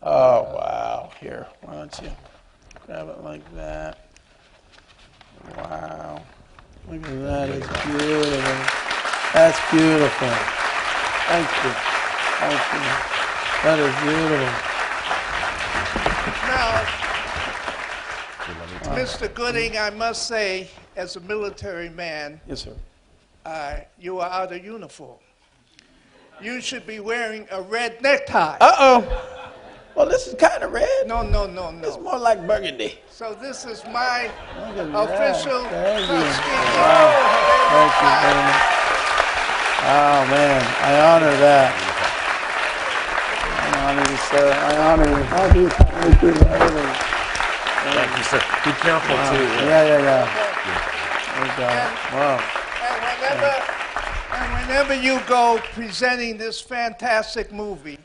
Oh, wow. Here, why don't you grab it like that. Wow. Look at that. It's beautiful. That's beautiful. Thank you. Thank you. That is beautiful. Now, Mr. Gooding, I must say, as a military man, yes, sir. You are out of uniform. You should be wearing a red necktie. Uh-oh. Well, this is kind of red. No. It's more like burgundy. So this is my official Tuskegee. Wow. Thank you very much. Oh, man. I honor that. I honor you, sir. I honor you. Thank you, sir. Be careful, too. Yeah. Wow. And whenever you go presenting this fantastic movie,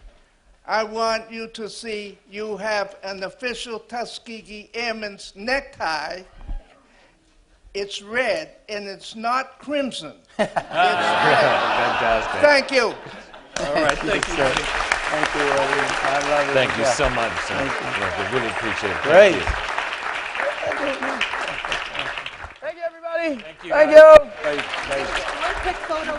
I want you to see you have an official Tuskegee Airman's necktie. It's red, and it's not crimson. It's red. Fantastic. Thank you. All right, thank you. Thank you, Eddie. I love it. Thank you so much, sir. Thank you. Yeah, we really appreciate it. Great. Thank you, everybody. Thank you. Thank you. One quick photo.